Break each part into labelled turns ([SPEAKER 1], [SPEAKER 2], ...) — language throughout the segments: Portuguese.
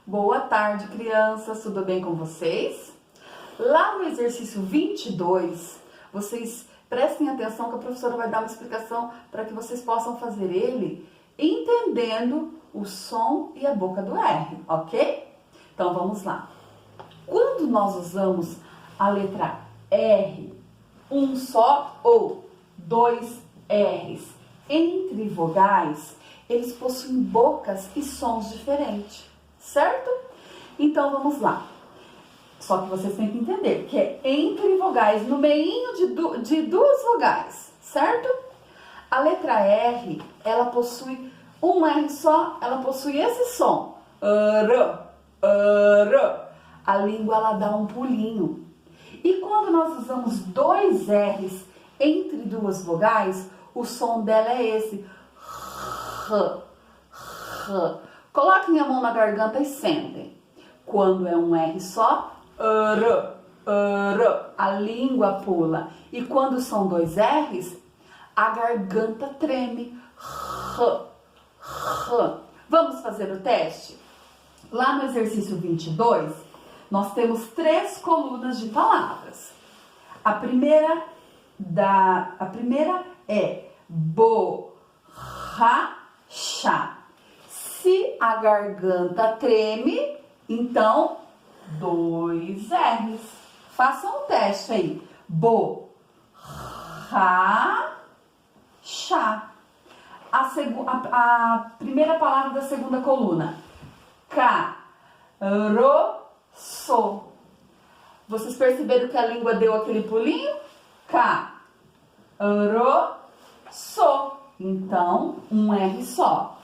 [SPEAKER 1] Boa tarde, crianças, tudo bem com vocês? Lá no exercício 22, vocês prestem atenção que a professora vai dar uma explicação para que vocês possam fazer ele entendendo o som e a boca do R, ok? Então vamos lá. Quando nós usamos a letra R, um só ou dois R's entre vogais, eles possuem bocas e sons diferentes, certo? Então vamos lá. Só que vocês têm que entender que é entre vogais, no meinho de duas vogais, certo? A letra R, ela possui um R só, ela possui esse som. A língua, ela dá um pulinho. E quando nós usamos dois R's entre duas vogais, o som dela é esse. Coloquem a mão na garganta e sentem. Quando é um R só, a língua pula. E quando são dois R's, a garganta treme. Vamos fazer o teste? Lá no exercício 22, nós temos 3 colunas de palavras. A primeira é borracha. Se a garganta treme, então 2 R's. Façam um teste aí. Borracha. A primeira palavra da segunda coluna. Caroço. Vocês perceberam que a língua deu aquele pulinho? Caroço. Então, um R só.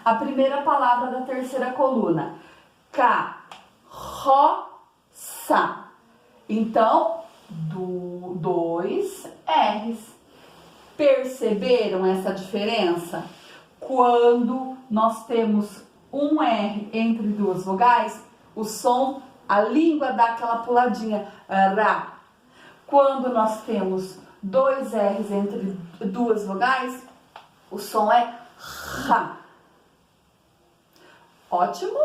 [SPEAKER 1] A primeira palavra da terceira coluna. Carroça. Então, 2 R's. Perceberam essa diferença? Quando nós temos um R entre duas vogais, o som, a língua dá aquela puladinha, rá. Quando nós temos 2 R's entre duas vogais, o som é rá. Ótimo?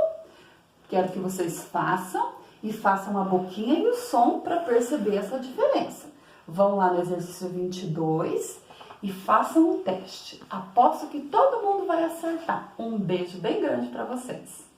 [SPEAKER 1] Quero que vocês façam e façam a boquinha e o som para perceber essa diferença. Vão lá no exercício 22 e façam o teste. Aposto que todo mundo vai acertar. Um beijo bem grande para vocês.